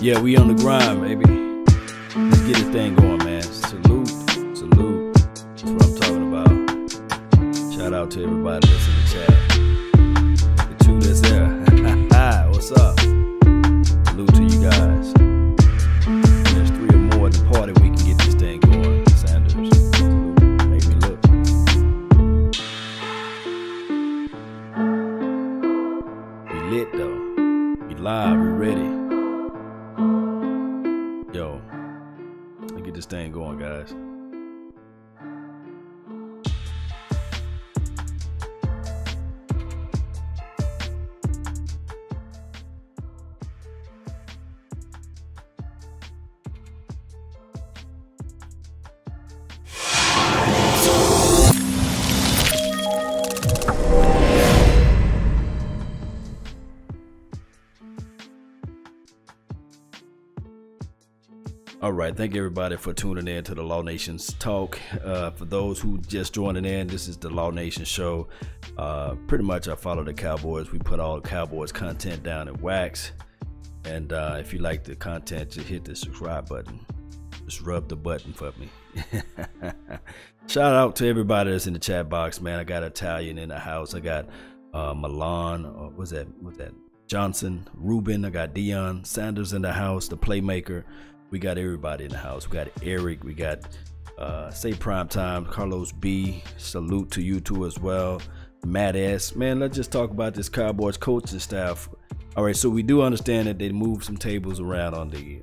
Yeah, we on the grind, baby. Let's get this thing going, man. Salute, salute. That's what I'm talking about. Shout out to everybody that's in the chat. The two that's there. What's up? Salute to you guys. There's three or more at the party. We can get this thing going. Sanders. Salute. Make me look. We lit though. We live. We ready. Yo, let's get this thing going, guys. All right, thank you everybody for tuning in to the Law Nations Talk. For those who just joining in, this is the Law Nation Show. Pretty much I follow the Cowboys. We put all Cowboys content down in wax. And if you like the content, just hit the subscribe button. Just rub the button for me. Shout out to everybody that's in the chat box, man. I got Italian in the house. I got Milan, what's that? Johnson, Ruben. I got Dion Sanders in the house, the playmaker. We got everybody in the house. We got Eric. We got Say Prime Time, Carlos B. Salute to you too as well. Matt S. Man, let's just talk about this Cowboys coaching staff. All right, so we do understand that they moved some tables around on the,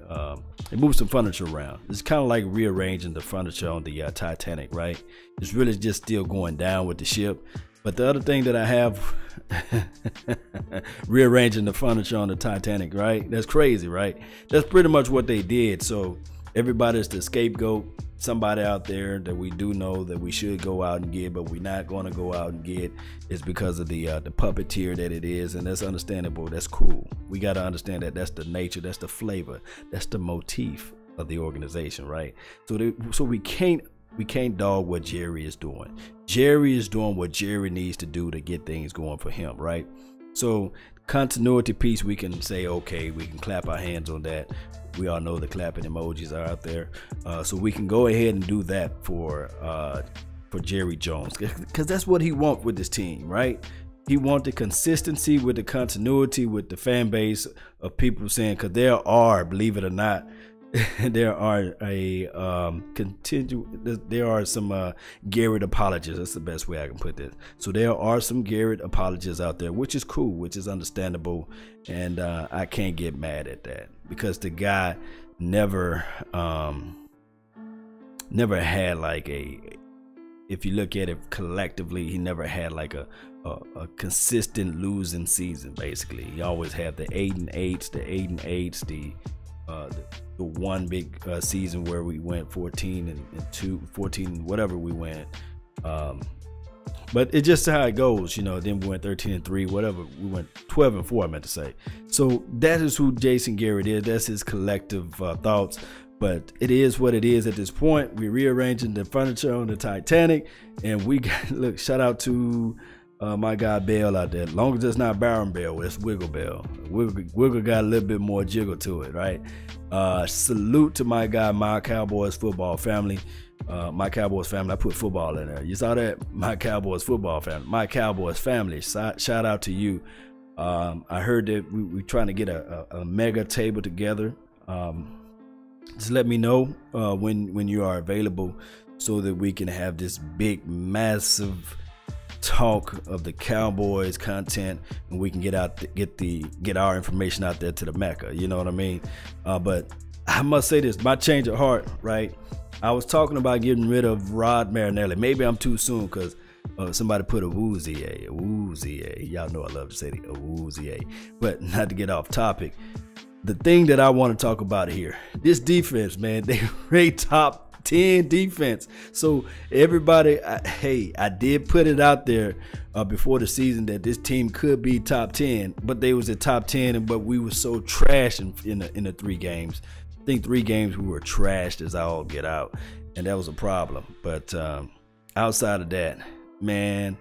they moved some furniture around. It's kind of like rearranging the furniture on the Titanic, right? It's really just still going down with the ship. But the other thing that I have, rearranging the furniture on the Titanic, right? That's crazy, right? That's pretty much what they did. So everybody's the scapegoat, somebody out there that we do know that we should go out and get, but we're not going to go out and get. It's because of the puppeteer that it is, and that's understandable. That's cool. We got to understand that that's the nature, that's the flavor, that's the motif of the organization, right? So we can't dog what Jerry is doing. Jerry is doing what Jerry needs to do to get things going for him, right? So continuity piece, we can say, okay, we can clap our hands on that. We all know the clapping emojis are out there. So we can go ahead and do that for Jerry Jones, because that's what he wants with this team, right? He wants the consistency with the continuity with the fan base of people saying, because there are, believe it or not, there are some Garrett apologists. That's the best way I can put this. So there are some Garrett apologists out there, which is cool, which is understandable, and I can't get mad at that, because the guy never had like if you look at it collectively, he never had like a consistent losing season. Basically, he always had the 8-8s, the one big season where we went 14-2, whatever we went. But it's just how it goes, you know. Then we went 13-3, whatever. We went 12-4, I meant to say. So that is who Jason Garrett is. That's his collective thoughts. But it is what it is at this point. We're rearranging the furniture on the Titanic, and we got, look, shout out to my guy Bell out there. As long as it's not Baron Bell, it's Wiggle Bell. Wiggle got a little bit more jiggle to it, right? Salute to my guy, My Cowboys Football Family. My Cowboys Family, I put football in there. You saw that? My Cowboys Football Family. My Cowboys Family, shout out to you. I heard that we're trying to get a mega table together. Just let me know when you are available, so that we can have this big, massive talk of the Cowboys content, and we can get our information out there to the Mecca. You know what I mean? But I must say this, my change of heart, right? I was talking about getting rid of Rod Marinelli. Maybe I'm too soon, because somebody put a woozy a. Y'all know I love to say a woozy a. But not to get off topic. The thing that I want to talk about here, this defense, man, they rate top 10 defense. So everybody, I did put it out there before the season that this team could be top 10, but they was at top 10, but we were so trash in the 3 games. I think 3 games we were trashed as all get out, and that was a problem. But outside of that, man,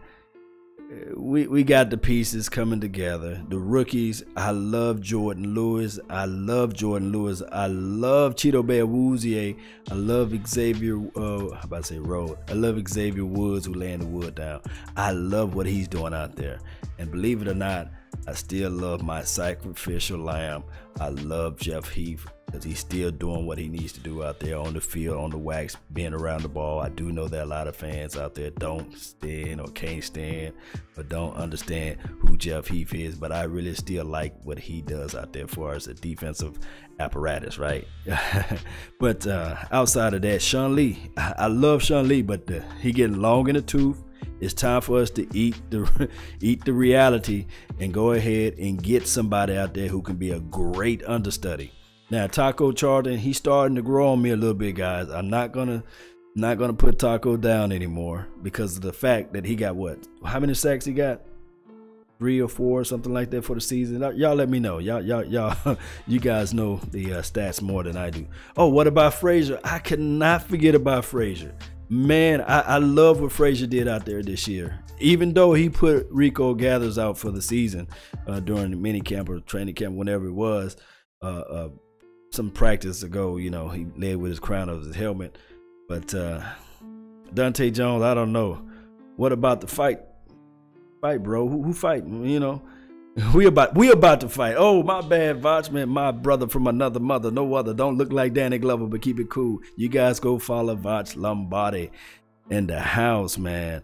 we got the pieces coming together. The rookies, I love Jordan Lewis. I love Cheeto Bear Woozier. I love Xavier. I love Xavier Woods, who laying the wood down. I love what he's doing out there. And believe it or not, I still love my sacrificial lamb. I love Jeff Heath, because he's still doing what he needs to do out there on the field, on the wax, being around the ball. I do know there are a lot of fans out there don't stand or can't stand or don't understand who Jeff Heath is, but I really still like what he does out there for us, a defensive apparatus, right? But outside of that, Sean Lee, I love Sean Lee, but he getting long in the tooth. It's time for us to eat the reality and go ahead and get somebody out there who can be a great understudy. Now, Taco Charlton, he's starting to grow on me a little bit, guys. I'm not gonna put Taco down anymore because of the fact that he got what? How many sacks he got? 3 or 4, something like that for the season. Y'all let me know. Y'all, you guys know the stats more than I do. Oh, what about Frazier? I cannot forget about Frazier. Man, I love what Frazier did out there this year. Even though he put Rico Gathers out for the season during the mini camp or training camp, whenever it was, some practice ago, you know, he led with his crown of his helmet. But Dante Jones, I don't know. What about the fight? Fight, bro. Who fighting? You know, we about to fight. Oh, my bad, Voch, man. My brother from another mother, no other. Don't look like Danny Glover, but keep it cool. You guys go follow Voch Lombardi in the house, man.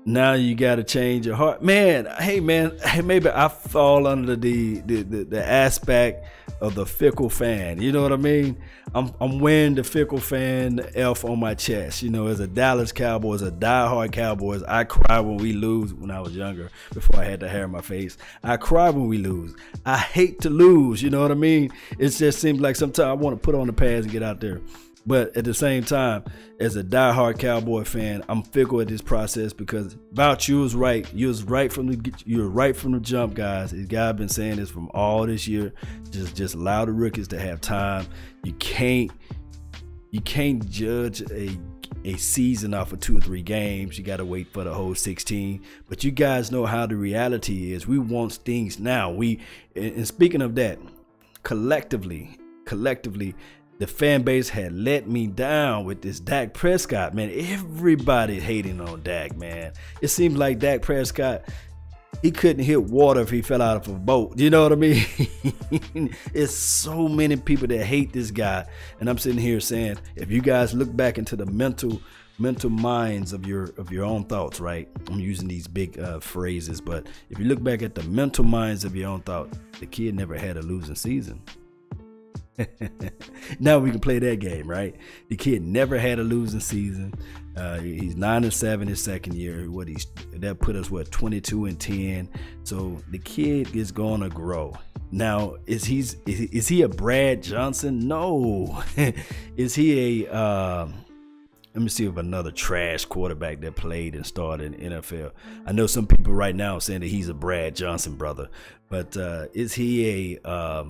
Now you got to change your heart, man. Hey, man. Hey, maybe I fall under the aspect of the fickle fan. You know what I mean? I'm wearing the fickle fan F on my chest. You know, as a Dallas Cowboys, a diehard Cowboys, I cry when we lose. When I was younger, before I had the hair in my face, I cry when we lose. I hate to lose. You know what I mean? It just seems like sometimes I want to put on the pads and get out there. But at the same time, as a diehard Cowboy fan, I'm fickle at this process because Vouch, you was right. You was right from the jump, guys. This guy been saying this from all this year. Just allow the rookies to have time. You can't judge a season off of 2 or 3 games. You got to wait for the whole 16. But you guys know how the reality is. We want things now. And speaking of that, collectively, the fan base had let me down with this Dak Prescott, man. Everybody hating on Dak, man. It seems like Dak Prescott, he couldn't hit water if he fell out of a boat. You know what I mean? It's so many people that hate this guy. And I'm sitting here saying, if you guys look back into the mental minds of your own thoughts, right? I'm using these big phrases, but if you look back at the mental minds of your own thought, the kid never had a losing season. Now we can play that game, right? The kid never had a losing season. He's 9-7 his second year. That put us 22-10. So the kid is gonna grow. Now is he a Brad Johnson? No. Is he a let me see if another trash quarterback that played and started in the NFL. I know some people right now are saying that he's a Brad Johnson brother, but is he a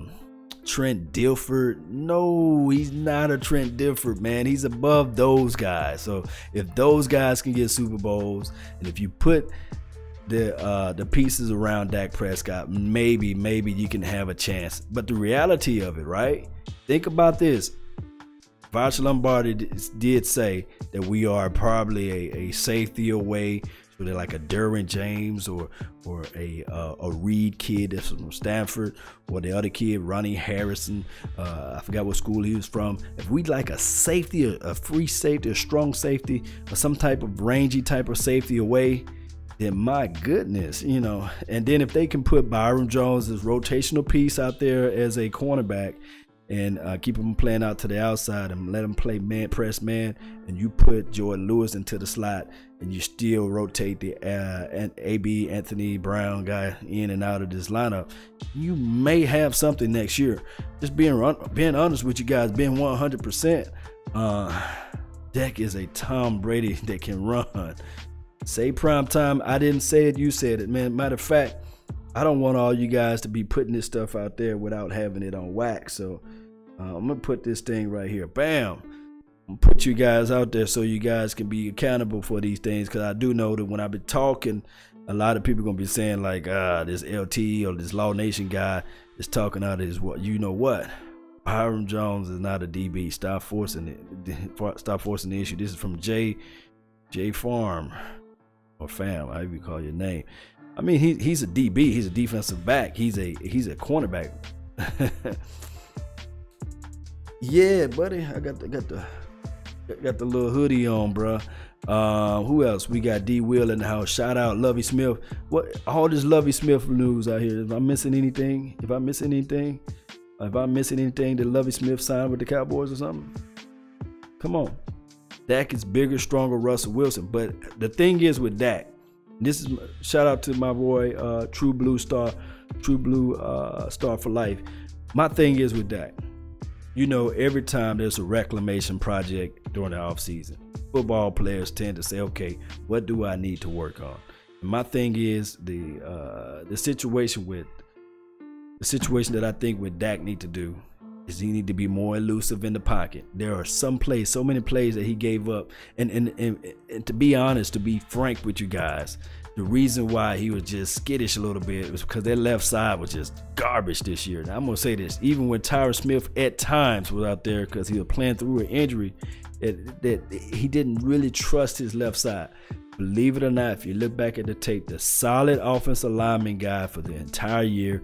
Trent Dilfer? No, he's not a Trent Dilfer, man. He's above those guys. So if those guys can get Super Bowls, and if you put the pieces around Dak Prescott, maybe you can have a chance. But the reality of it, right? Think about this. Voch Lombardi did say that we are probably a safety away. So they're like a Derwin James or a Reed kid that's from Stanford, or the other kid, Ronnie Harrison. I forgot what school he was from. If we'd like a safety, a free safety, a strong safety, or some type of rangy type of safety away, then my goodness, you know. And then if they can put Byron Jones as rotational piece out there as a cornerback, and keep him playing out to the outside and let him play man press man, and you put Jordan Lewis into the slot, and you still rotate the AB Anthony Brown guy in and out of this lineup, you may have something next year. Just being honest with you guys, being 100%, Dak is a Tom Brady that can run. Say prime time. I didn't say it. You said it, man. Matter of fact, I don't want all you guys to be putting this stuff out there without having it on wax. So I'm going to put this thing right here. Bam. put you guys out there so you guys can be accountable for these things, because I do know that when I've been talking, a lot of people are gonna be saying like, this LT or this Law Nation guy is talking out of his what. You know what? Byron Jones is not a DB. Stop forcing it. Stop forcing the issue. This is from J Farm or Fam, however you call your name. I mean, he's a DB. He's a defensive back. He's a cornerback. Yeah, buddy. I got the little hoodie on, bro. Who else? We got D Will in the house. Shout out Lovey Smith. What all this Lovey Smith news out here? If I'm missing anything, if I'm missing anything that Lovey Smith signed with the Cowboys or something, come on. Dak is bigger, stronger, Russell Wilson. But the thing is with Dak, this is shout out to my boy True Blue Star for life. My thing is with Dak, you know, every time there's a reclamation project during the offseason, football players tend to say, okay, what do I need to work on? And my thing is the situation that I think with Dak need to do is he need to be more elusive in the pocket. There are so many plays that he gave up. And to be honest, to be frank with you guys, the reason why he was just skittish a little bit was because their left side was just garbage this year. Now I'm gonna say this, even when Tyron Smith at times was out there because he was playing through an injury, that he didn't really trust his left side. Believe it or not, if you look back at the tape, the solid offensive lineman guy for the entire year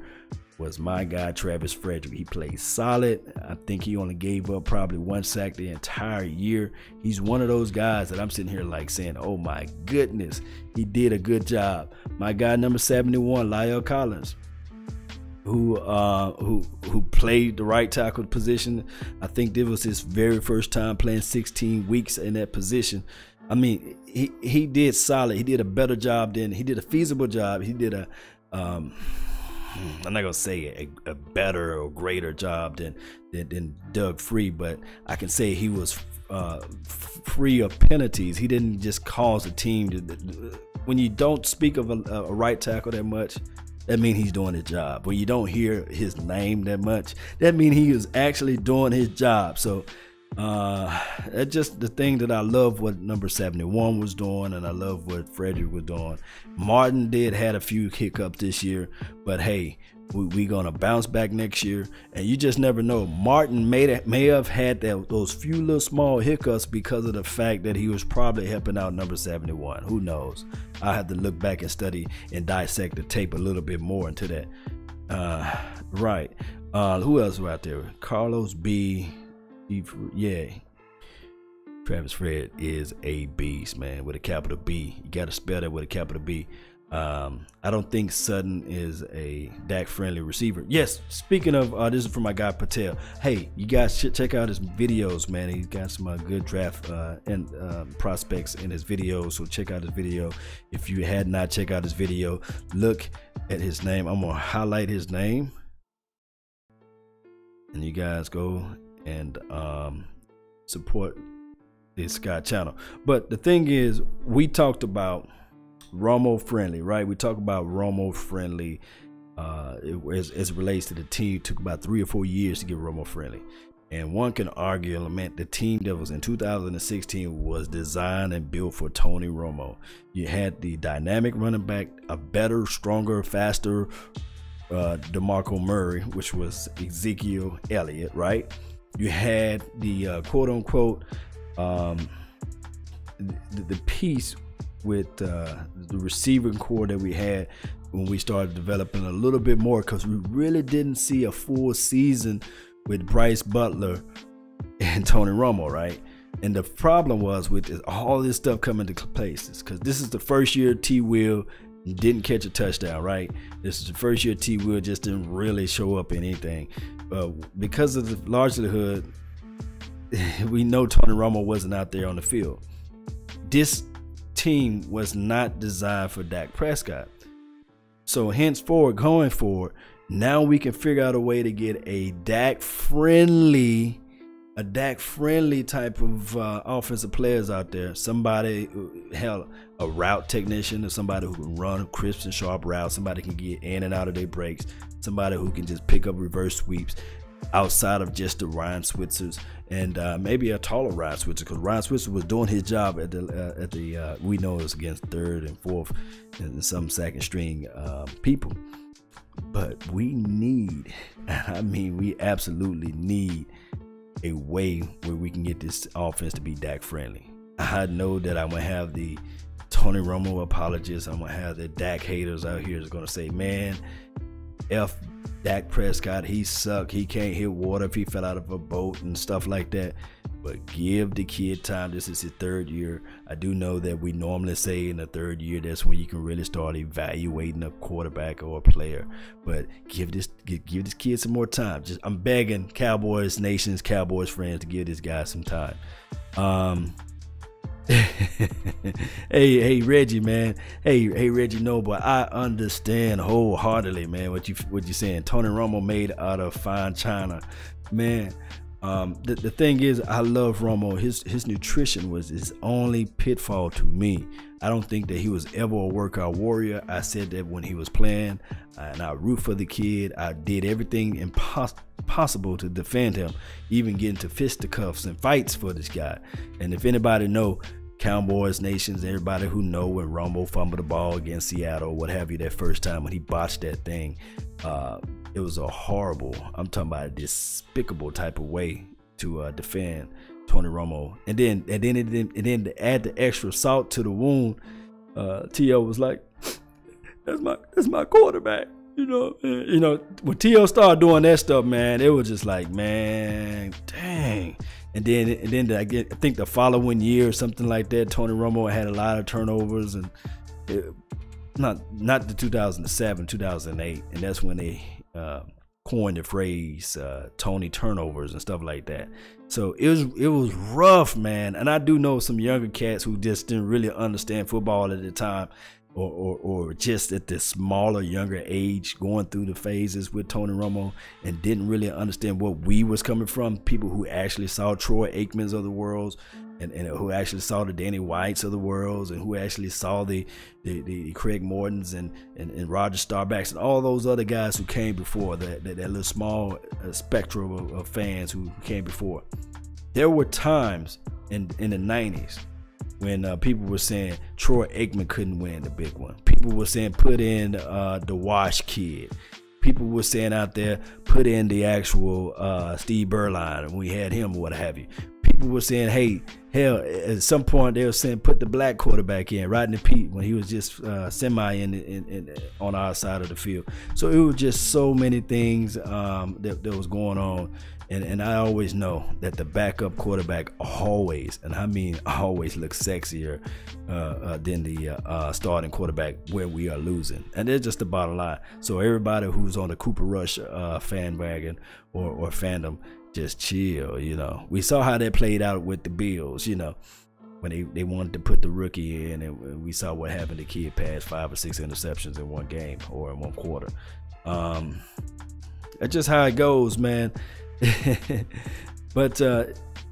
was my guy Travis Frederick. He played solid. I think he only gave up probably 1 sack the entire year. He's one of those guys that I'm sitting here like saying, oh my goodness, he did a good job. My guy number 71, Lyle Collins, who played the right tackle position. I think this was his very first time playing 16 weeks in that position. I mean, he did solid. He did a better job than he did a feasible job. He did I'm not gonna say a better or greater job than Doug Free, but I can say he was free of penalties. He didn't just cause a team to. When you don't speak of a right tackle that much, that means he's doing his job. When you don't hear his name that much, that means he is actually doing his job. So that's just the thing that I love what number 71 was doing, and I love what Frederick was doing. Martin had a few hiccups this year, but hey, we gonna bounce back next year, and you just never know. Martin may have had those few little small hiccups because of the fact that he was probably helping out number 71. Who knows? I have to look back and study and dissect the tape a little bit more into that. Right. Who else was out there? Carlos B. Yeah, Travis Fred is a beast, man, with a capital B. You got to spell that with a capital B. I don't think Sutton is a Dak friendly receiver. Yes, speaking of, this is from my guy Patel. Hey, you guys should check out his videos, man. He's got some good draft and prospects in his videos, so check out his video. If you had not checked out his video, look at his name. I'm gonna highlight his name, and you guys go and support this guy channel. But the thing is, we talked about Romo friendly, right? We talked about Romo friendly as it relates to the team. It took about 3 or 4 years to get Romo friendly, and one can argue, man, the team that was in 2016 was designed and built for Tony Romo. You had the dynamic running back, a better, stronger, faster DeMarco Murray, which was Ezekiel Elliott, right? You had the quote-unquote the piece with the receiving core that we had when we started developing a little bit more, because we really didn't see a full season with Bryce Butler and Tony Romo, right? And the problem was with all this stuff coming to places, because this is the first year T. Will didn't catch a touchdown, right? This is the first year T. Will just didn't really show up in anything. Because of the likelihood, we know Tony Romo wasn't out there on the field. This team was not designed for Dak Prescott. So henceforward, going forward, now we can figure out a way to get a Dak friendly type of offensive players out there. Somebody, hell, a route technician, or somebody who can run crisp and sharp routes, somebody can get in and out of their breaks, somebody who can just pick up reverse sweeps. outside of just the Ryan Switzers and maybe a taller Ryan Switzer, because Ryan Switzer was doing his job at the we know it was against third and fourth and some second string people. But we need, and I mean we absolutely need, a way where we can get this offense to be Dak friendly. I know that I'm gonna have the Tony Romo apologists, I'm gonna have the Dak haters out here that's gonna say, man, F Dak Prescott, he suck, he can't hit water if he fell out of a boat and stuff like that. But give the kid time. This is his third year. I do know that we normally say in the third year, that's when you can really start evaluating a quarterback or a player. But give this kid some more time. I'm begging Cowboys Nations, Cowboys friends to give this guy some time. Hey Reggie, man. Hey Reggie Noble, I understand wholeheartedly, man, what you're saying. Tony Romo made out of fine china, man. The thing is, I love Romo. His nutrition was his only pitfall to me. I don't think that he was ever a workout warrior. I said that when he was playing, and I root for the kid. I did everything possible to defend him, even getting to fisticuffs and fights for this guy. And if anybody know, Cowboys Nations, everybody who know when Romo fumbled the ball against Seattle, what have you, that first time when he botched that thing, it was a horrible, I'm talking about a despicable type of way to defend Tony Romo. And then to add the extra salt to the wound, T.O. was like, that's my quarterback. You know, when T.O. started doing that stuff, man, it was just like, man, dang. And then I think the following year or something like that, Tony Romo had a lot of turnovers, and not the 2007, 2008, and that's when they coined the phrase Tony turnovers and stuff like that. So it was rough, man. And I do know some younger cats who just didn't really understand football at the time, or just at this smaller, younger age, going through the phases with Tony Romo and didn't really understand what we was coming from. People who actually saw Troy Aikmans of the world, and who actually saw the Danny Whites of the world, and who actually saw the Craig Mortons and Roger Starbacks and all those other guys who came before, that little small spectrum of fans who came before. There were times in the 90s when people were saying Troy Aikman couldn't win the big one. People were saying put in the Wash kid. People were saying out there put in the actual Steve Berline, and we had him or what have you. People were saying, hey, hell, at some point they were saying put the black quarterback in, Rodney Pete, when he was just semi in on our side of the field. So it was just so many things that was going on. And I always know that the backup quarterback always, and I mean always, looks sexier than the starting quarterback where we are losing. And that's just the bottom line. So everybody who's on the Cooper Rush fan wagon or fandom, just chill, you know. We saw how that played out with the Bills, you know, when they wanted to put the rookie in, and we saw what happened. The kid passed 5 or 6 interceptions in one game or in one quarter. That's just how it goes, man. But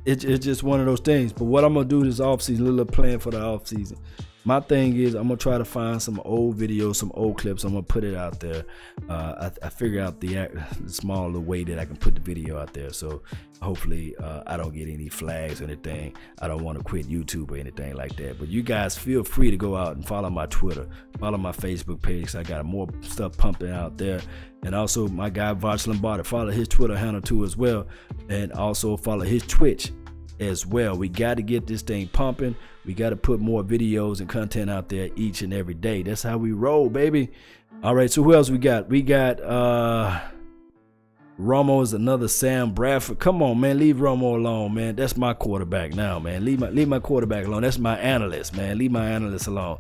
it's just one of those things. But what I'm gonna do this offseason, a little plan for the offseason. My thing is, I'm gonna try to find some old videos, some old clips. I'm gonna put it out there. I figure out the smaller way that I can put the video out there. So hopefully I don't get any flags or anything. I don't want to quit YouTube or anything like that. But you guys feel free to go out and follow my Twitter, follow my Facebook page. I got more stuff pumping out there. And also my guy Voch Lombardi, follow his Twitter handle too as well. And also follow his Twitch as well. We got to get this thing pumping. We got to put more videos and content out there each and every day. That's how we roll, baby. All right, so who else we got? We got Romo is another Sam Bradford. Come on, man, leave Romo alone, man. That's my quarterback now, man. Leave my quarterback alone. That's my analyst, man. Leave my analyst alone.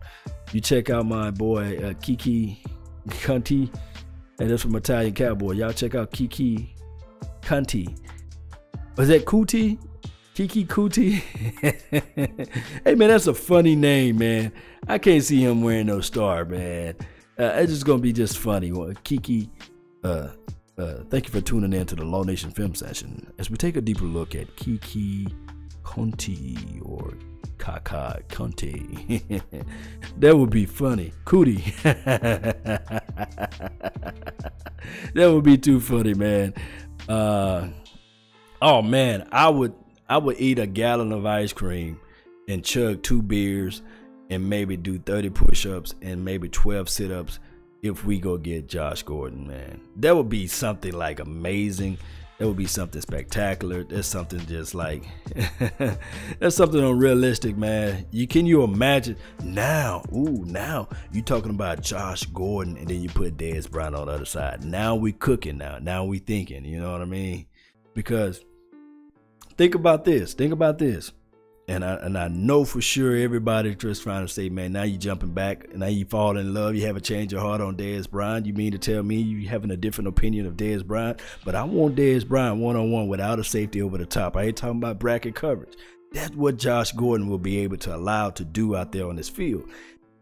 You check out my boy Kiki Conti, and that's from Italian Cowboy. Y'all check out Kiki Conti. Was that Kuti? Kiki Kuti? Hey, man, that's a funny name, man. I can't see him wearing no star, man. It's just going to be just funny. Kiki, thank you for tuning in to the Law Nation Film Session as we take a deeper look at Kiki Conti, or Kaka Conti. That would be funny. Cootie. That would be too funny, man. Oh man, I would eat a gallon of ice cream and chug 2 beers and maybe do 30 push-ups and maybe 12 sit-ups if we go get Josh Gordon, man. That would be something like amazing. That would be something spectacular. That's something just like that's something unrealistic, man. Can you imagine now? Now you talking about Josh Gordon, and then you put Dez Bryant on the other side. Now we cooking. Now we thinking. You know what I mean? Because think about this. And I know for sure everybody just trying to say, man, now you jumping back, now you fall in love, you haven't changed your heart on Dez Bryant. You mean to tell me you having a different opinion of Dez Bryant? But I want Dez Bryant one-on-one without a safety over the top. I ain't talking about bracket coverage. That's what Josh Gordon will be able to allow to do out there on this field.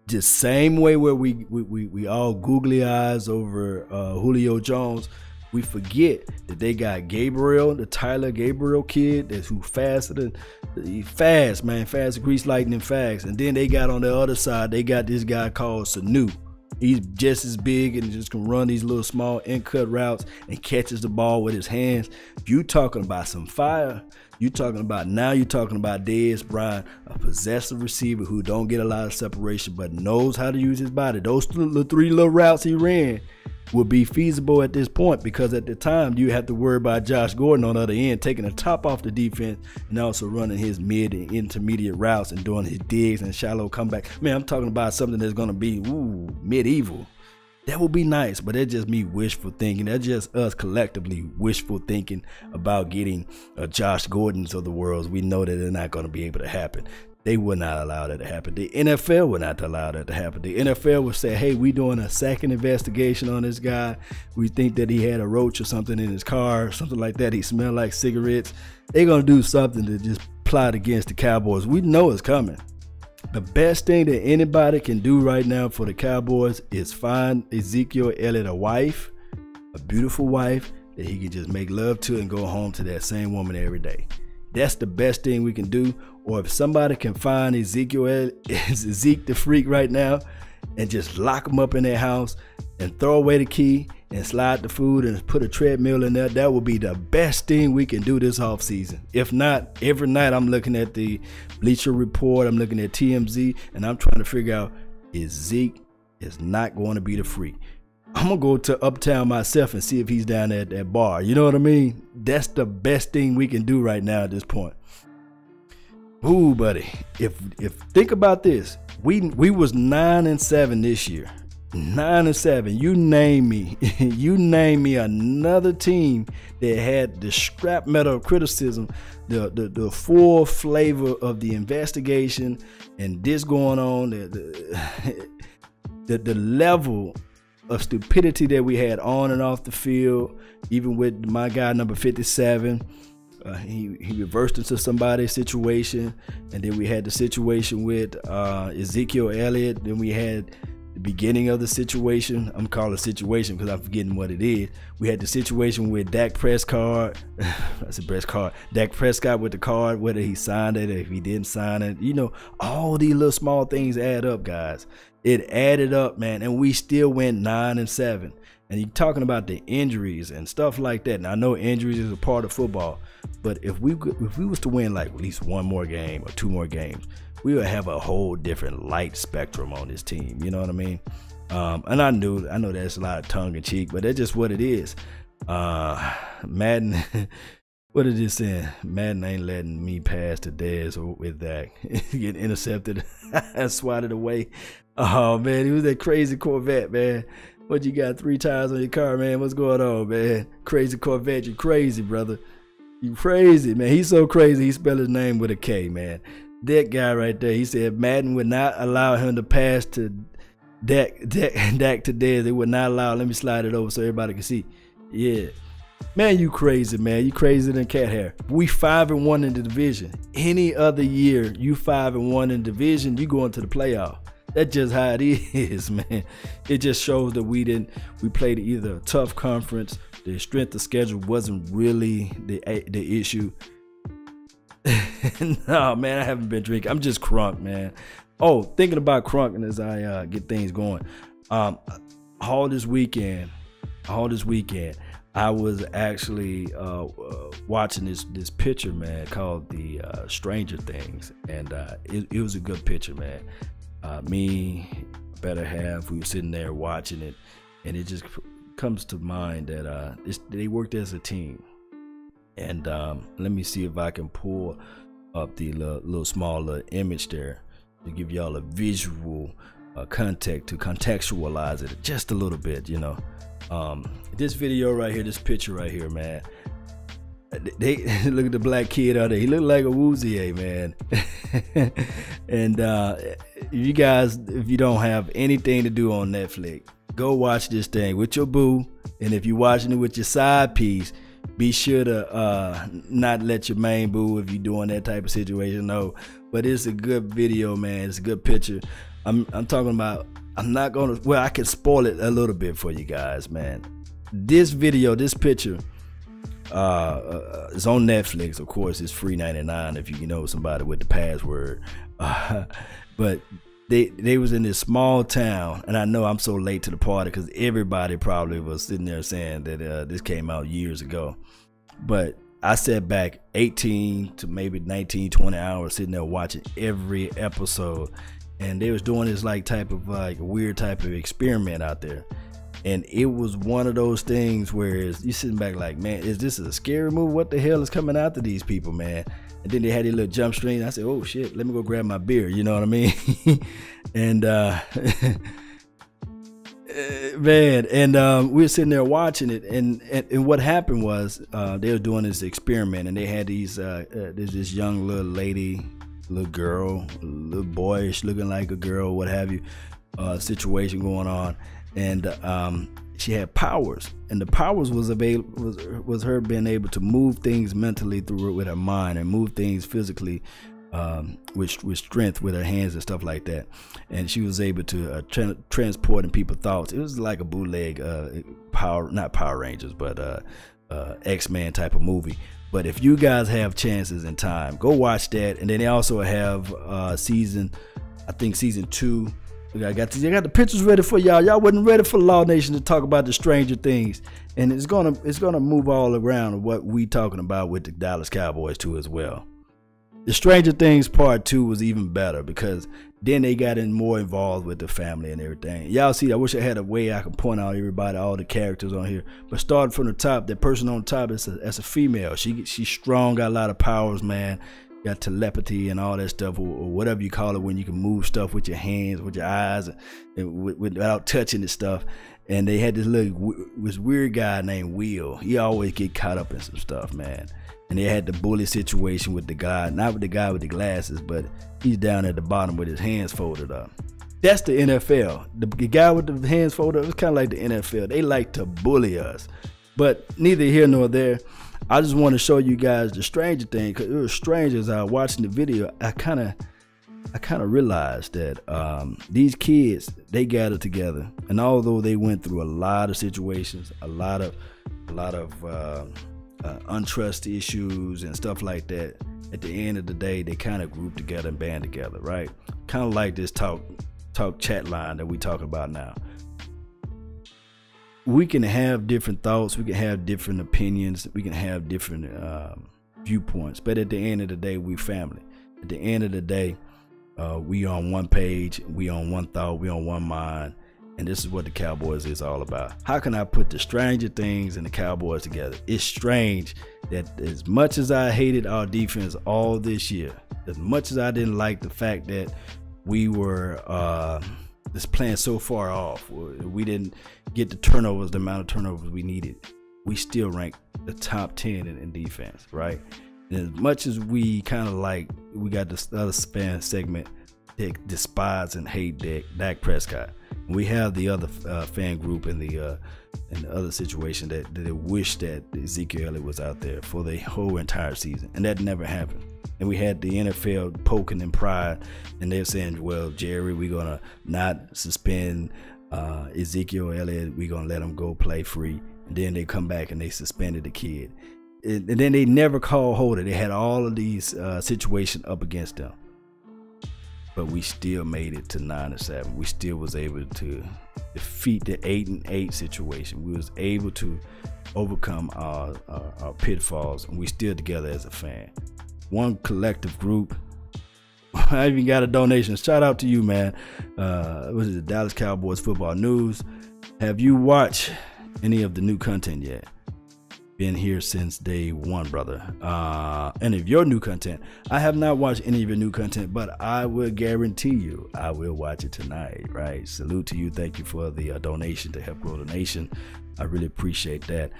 Just same way where we all googly eyes over Julio Jones. We forget that they got Gabriel, the Tyler Gabriel kid, that's who fast, grease lightning fast. And then they got on the other side, they got this guy called Sanu. He's just as big and just can run these little small in-cut routes and catches the ball with his hands. You talking about some fire. You're talking about Dez Bryant, a possessive receiver who don't get a lot of separation but knows how to use his body. Those 3 little routes he ran would be feasible at this point, because at the time you have to worry about Josh Gordon on the other end taking the top off the defense and also running his mid and intermediate routes and doing his digs and shallow comeback. Man, I'm talking about something that's going to be medieval. That would be nice, but that's just me wishful thinking. That's just us collectively wishful thinking about getting Josh Gordons of the world. We know that they're not going to be able to happen. They would not allow that to happen. The NFL would not allow that to happen. The NFL would say, hey, we doing a second investigation on this guy. We think that he had a roach or something in his car, something like that. He smelled like cigarettes. They're going to do something to just plot against the Cowboys. We know it's coming. The best thing that anybody can do right now for the Cowboys is find Ezekiel Elliott a wife, a beautiful wife that he can just make love to and go home to that same woman every day. That's the best thing we can do. Or if somebody can find Zeke the Freak right now and just lock him up in their house and throw away the key and slide the food and put a treadmill in there, that would be the best thing we can do this offseason. If not, every night I'm looking at the Bleacher Report, I'm looking at TMZ, and I'm trying to figure out, is Zeke is not going to be the Freak. I'm going to go to Uptown myself and see if he's down at that bar. You know what I mean? That's the best thing we can do right now at this point. Ooh, buddy. If think about this. We was 9-7 this year. 9-7. You name me another team that had the scrap metal of criticism, the full flavor of the investigation and this going on, the level of stupidity that we had on and off the field, even with my guy number 57. He reversed into somebody's situation, and then we had the situation with Ezekiel Elliott. Then we had the beginning of the situation. I'm calling it situation because I'm forgetting what it is. We had the situation with Dak Prescott. Dak Prescott with the card, whether he signed it or if he didn't sign it. You know, all these little small things add up, guys. It added up, man, and we still went 9-7. And you're talking about the injuries and stuff like that. And I know injuries is a part of football, but if we was to win like at least one more game or 2 more games, we would have a whole different light spectrum on this team. You know what I mean? And I know that's a lot of tongue in cheek, but that's just what it is. Madden, what is it saying? Madden ain't letting me pass to Dez with that. Get intercepted and swatted away. Oh man, it was that crazy Corvette, man. What you got 3 tires on your car, man? What's going on, man? Crazy Corvette, you crazy, brother. You crazy, man. He's so crazy, he spelled his name with a K, man. That guy right there, he said Madden would not allow him to pass to Dak to Dez. They would not allow. Let me slide it over so everybody can see. Yeah. Man, you crazy, man. You crazier than cat hair. We 5-1 in the division. Any other year, you 5-1 in the division, you going to the playoff. That's just how it is, man. It just shows that we played either a tough conference. The strength of schedule wasn't really the issue. No, man, I haven't been drinking. I'm just crunk, man. Oh, thinking about crunking as I get things going. All this weekend, I was actually watching this picture, man, called the Stranger Things, and it was a good picture, man. Me, better half, we were sitting there watching it, and it just comes to mind that they worked as a team. And let me see if I can pull up the little small image there to give y'all a visual context, to contextualize it just a little bit, you know. This video right here, this picture right here, man, they look at the black kid out there. He looked like a Woozier, man. And you guys, if you don't have anything to do on Netflix, go watch this thing with your boo. And if you're watching it with your side piece, be sure to not let your main boo if you're doing that type of situation know. But it's a good video, man. It's a good picture. I'm talking about, I'm not gonna, well, I can spoil it a little bit for you guys, man. This video, this picture, it's on Netflix. Of course, it's free 99 if you know somebody with the password. But they was in this small town, and I know I'm so late to the party because everybody probably was sitting there saying that this came out years ago. But I sat back 18 to maybe 19, 20 hours sitting there watching every episode, and they was doing this type of weird type of experiment out there. And it was one of those things where you sitting back like, man, is this a scary movie? What the hell is coming after these people, man? And then they had a little jump screen. I said, oh shit, let me go grab my beer. You know what I mean? And man, and we were sitting there watching it, and what happened was they were doing this experiment, and they had these there's this young little lady, little girl, little boyish looking like a girl, what have you, situation going on. And she had powers, and the powers was her being able to move things mentally through it with her mind, and move things physically with strength with her hands and stuff like that. And she was able to transport in people's thoughts. It was like a bootleg not Power Rangers, but X-Men type of movie. But if you guys have chances and time, go watch that. And then they also have season 2. I got the pictures ready for y'all. Y'all wasn't ready for Law Nation to talk about the Stranger Things, and it's gonna move all around what we talking about with the Dallas Cowboys too as well. The Stranger Things Part 2 was even better because then they got more involved with the family and everything. Y'all see, I wish I had a way I could point out everybody, all the characters on here. But starting from the top, that person on top is a female. She's strong, got a lot of powers, man. Got telepathy and all that stuff, or whatever you call it, when you can move stuff with your hands, with your eyes, and without touching the stuff. And they had this weird guy named Will. He always get caught up in some stuff, man. And they had the bully situation with the guy, not with the guy with the glasses, but he's down at the bottom with his hands folded up. That's the NFL. The guy with the hands folded up, it's kind of like the NFL. They like to bully us. But neither here nor there. I just want to show you guys the Stranger Thing, because it was strange as I was watching the video. I kind of realized that these kids, they gathered together, and although they went through a lot of situations, a lot of untrust issues and stuff like that, at the end of the day, they kind of grouped together and band together, right? Kind of like this talk chat line that we talk about now. We can have different thoughts, we can have different opinions, we can have different viewpoints, but at the end of the day, we family. At the end of the day, we on one page, we on one thought, we on one mind, and this is what the Cowboys is all about. How can I put the Stranger Things and the Cowboys together? It's strange that as much as I hated our defense all this year, as much as I didn't like the fact that we were just playing so far off, we didn't get the turnovers, the amount of turnovers we needed, we still ranked the top 10 in defense, right? And as much as we kind of we got this other segment that despise and hate Dak Prescott. We have the other fan group in the other situation that they wish that Ezekiel Elliott was out there for the whole entire season, and that never happened. And we had the NFL poking and prying, and they're saying, well, Jerry, we're gonna not suspend Ezekiel Elliott, we're gonna let him go play free. And then they come back and they suspended the kid, and then they never called hold of it. They had all of these situations up against them. but we still made it to 9-7. We still was able to defeat the 8-8 situation. We was able to overcome our pitfalls, and we still together as a fan. One collective group. I even got a donation. Shout out to you, man. Was it the Dallas Cowboys football news? Have you watched any of the new content yet? Been here since day one, brother. Any of your new content? I have not watched any of your new content, but I will guarantee you I will watch it tonight, right? Salute to you. Thank you for the donation to help grow the nation. I really appreciate that.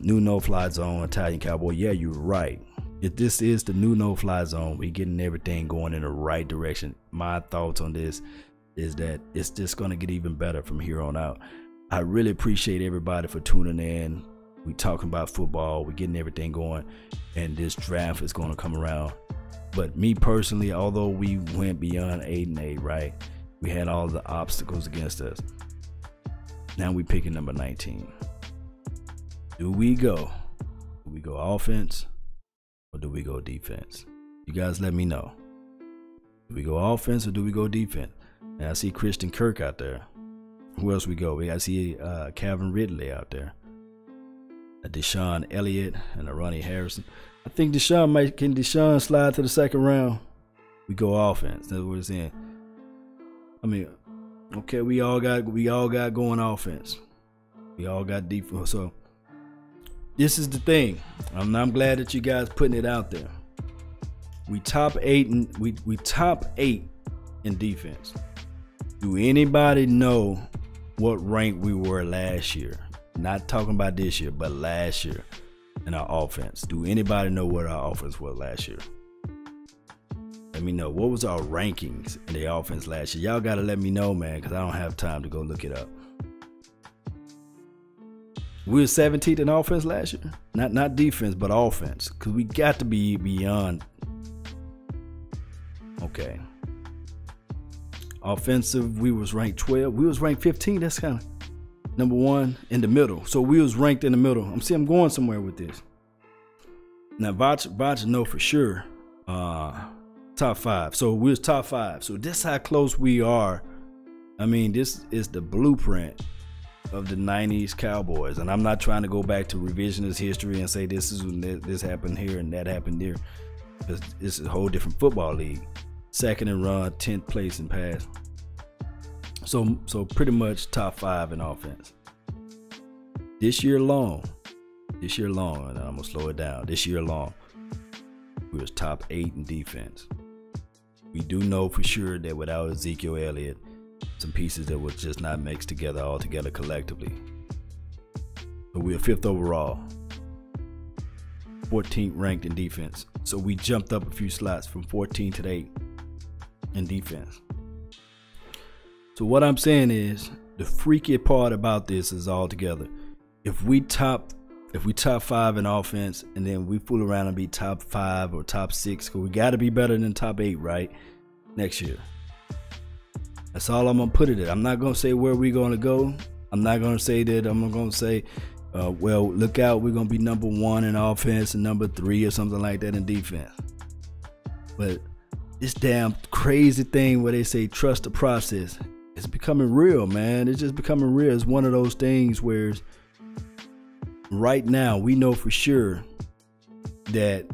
New no-fly zone, Italian Cowboy. Yeah, you're right. If this is the new no-fly zone, we're getting everything going in the right direction. My thoughts on this is that it's just going to get even better from here on out. I really appreciate everybody for tuning in. We talking about football, we're getting everything going, and this draft is going to come around. But me personally, although we went beyond 8-8, right, we had all the obstacles against us. Now we picking number 19. Do we go offense or do we go defense? You guys let me know. Do we go offense or do we go defense? And I see Christian Kirk out there. Who else we go? We got to see Calvin Ridley out there. A Deshaun Elliott and a Ronnie Harrison. I think can Deshaun slide to the second round? We go offense. That's what it's saying. I mean, okay, we all got going offense. We all got defense. So this is the thing. I'm glad that you guys putting it out there. We top 8 and we top 8 in defense. Do anybody know what rank we were last year? Not talking about this year, but last year in our offense. Do anybody know what our offense was last year? Let me know. What was our rankings in the offense last year? Y'all got to let me know, man, because I don't have time to go look it up. We were 17th in offense last year. Not defense, but offense. Because we got to be beyond. Okay. Offensive, we was ranked 12. We was ranked 15. That's kind of number 1 in the middle. So we was ranked in the middle. I'm going somewhere with this. Now, Vach know for sure. Top 5. So we was top 5. So this how close we are. I mean, this is the blueprint of the 90s Cowboys. And I'm not trying to go back to revisionist history and say this happened here and that happened there. Because this is a whole different football league. Second in run, 10th place in pass. So pretty much top 5 in offense. This year long, and I'm gonna slow it down. This year long, we was top 8 in defense. We do know for sure that without Ezekiel Elliott, some pieces that would just not mix together all together collectively. But we are 5th overall, 14th ranked in defense. So we jumped up a few slots from 14 to 8 in defense. So what I'm saying is, the freaky part about this is all together. If we top 5 in offense, and then we fool around and be top 5 or top 6, because we got to be better than top 8, right? Next year. That's all I'm gonna put it at. I'm not gonna say where we're gonna go. I'm not gonna say that. I'm gonna say, well, look out, we're gonna be number 1 in offense and number 3 or something like that in defense. But this damn crazy thing where they say trust the process, it's becoming real, man. It's just becoming real. It's one of those things where right now we know for sure that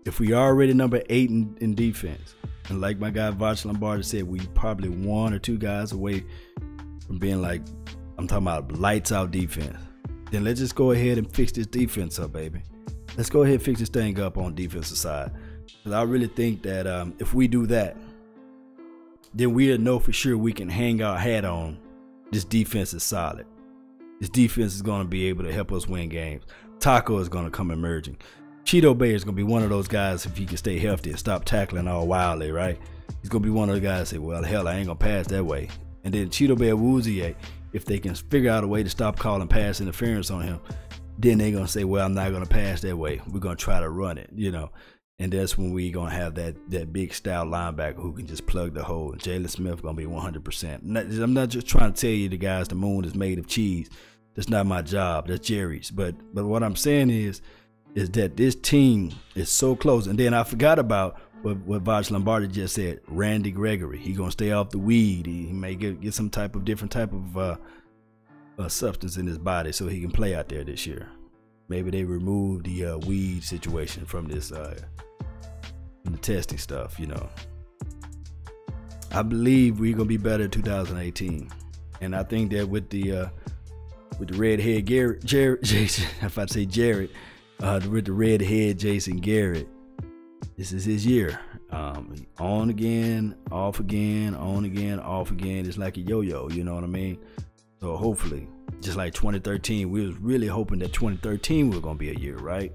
if we are already number 8 in defense, and like my guy Vach Lombardi said, we probably 1 or 2 guys away from being like, I'm talking about lights out defense, then let's just go ahead and fix this defense up, baby. Let's go ahead and fix this thing up on defensive side. Because I really think that if we do that, then we'll know for sure we can hang our hat on this defense is solid. This defense is going to be able to help us win games. Taco is going to come emerging. Cheeto Bay is going to be one of those guys, if he can stay healthy and stop tackling all wildly, right? He's going to be one of the guys that say, well, hell, I ain't going to pass that way. And then Cheeto Bay Awuzie, if they can figure out a way to stop calling pass interference on him, then they're going to say, well, I'm not going to pass that way. We're going to try to run it, you know. And that's when we're going to have that big style linebacker who can just plug the hole. Jalen Smith going to be 100%. I'm not just trying to tell you the guys the moon is made of cheese. That's not my job. That's Jerry's. But what I'm saying is that this team is so close. And then I forgot about what Voch Lombardi just said. Randy Gregory, he gonna stay off the weed. He may get some type of different type of substance in his body so he can play out there this year. Maybe they remove the weed situation from this from the testing stuff. You know, I believe we're gonna be better in 2018, and I think that with the redhead Jason, if I say Jared, with the redhead Jason Garrett, this is his year. On again, off again, on again, off again. It's like a yo-yo, you know what I mean? So hopefully, just like 2013, we was really hoping that 2013 was gonna be a year, right?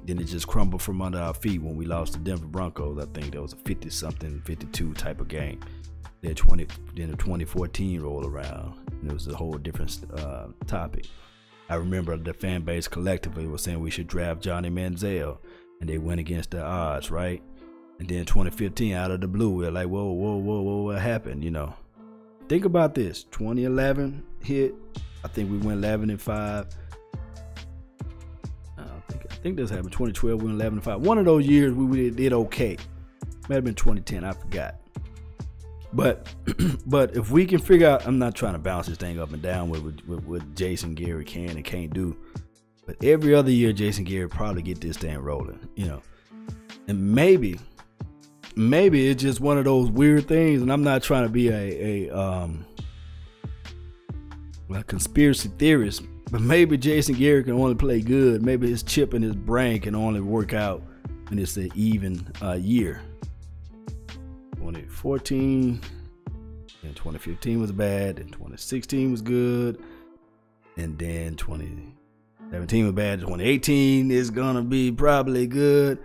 Then it just crumbled from under our feet when we lost the Denver Broncos. I think that was a 50-something, 52 type of game. Then the 2014 rolled around, and it was a whole different topic. I remember the fan base collectively was saying we should draft Johnny Manziel, and they went against the odds, right? And then 2015, out of the blue, we were like, whoa, what happened, you know? Think about this. 2011 hit. I think we went 11-5. I think this happened. 2012, we went 11-5. One of those years we did okay. Might have been 2010. I forgot. But if we can figure out, I'm not trying to bounce this thing up and down with what Jason Garrett can and can't do. But every other year, Jason Garrett probably get this thing rolling, you know. And maybe it's just one of those weird things. And I'm not trying to be a conspiracy theorist, but maybe Jason Garrett can only play good. Maybe his chip in his brain can only work out when it's an even year. 2014 and 2015 was bad, and 2016 was good, and then 2017 was bad. 2018 is gonna be probably good.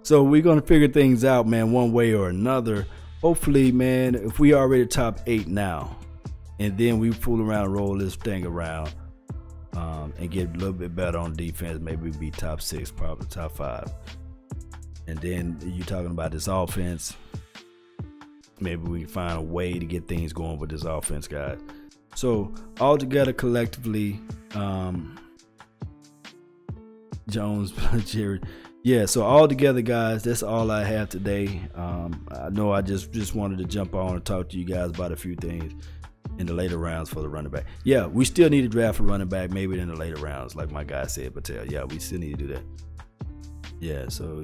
So we're gonna figure things out, man, one way or another. Hopefully, man, if we already top 8 now, and then we fool around and roll this thing around and get a little bit better on defense, maybe be top 6, probably top 5. And then you're talking about this offense. Maybe we can find a way to get things going with this offense, guys. So all together collectively, Jones, Jerry. Yeah, so all together, guys, that's all I have today. I know I just wanted to jump on and talk to you guys about a few things in the later rounds for the running back. Yeah, we still need to draft a running back, maybe in the later rounds, like my guy said, Patel. Yeah, we still need to do that. Yeah, so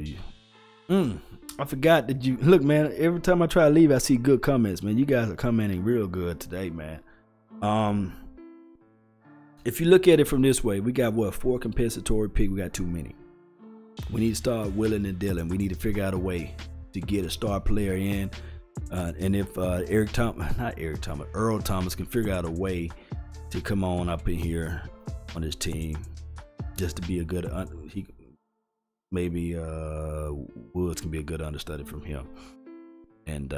I forgot that you look, man. Every time I try to leave, I see good comments, man. You guys are commenting real good today, man. If you look at it from this way, we got what, 4 compensatory picks. We got too many. We need to start willing and dealing. We need to figure out a way to get a star player in. And if Earl Thomas can figure out a way to come on up in here on his team, just to be a good, maybe Woods can be a good understudy from him. And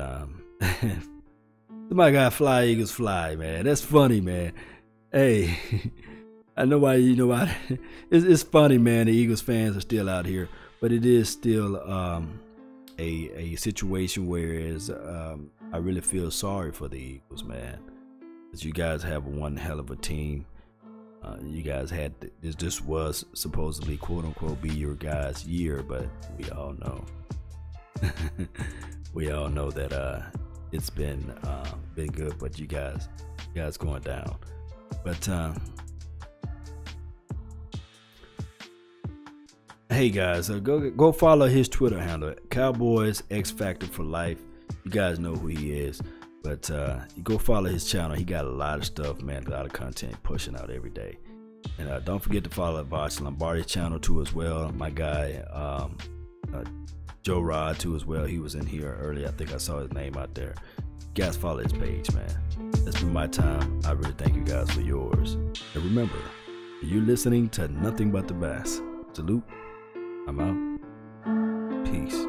somebody got fly Eagles fly, man. That's funny, man. Hey, I know why, you know why. It's funny, man. The Eagles fans are still out here, but it is still a situation whereas I really feel sorry for the Eagles, man. Because you guys have one hell of a team. You guys had this was supposedly quote unquote be your guys' year, but we all know that it's been good, but you guys going down. But hey guys, go follow his Twitter handle, Cowboys X Factor for Life. You guys know who he is. But you go follow his channel. He got a lot of stuff, man, a lot of content pushing out every day. And don't forget to follow Voch Lombardi's channel too as well. My guy Joe Rod too as well. He was in here earlier. I think I saw his name out there. You guys follow his page, man. That's been my time. I really thank you guys for yours. And remember, you're listening to nothing but the best. Salute. I'm out. Peace.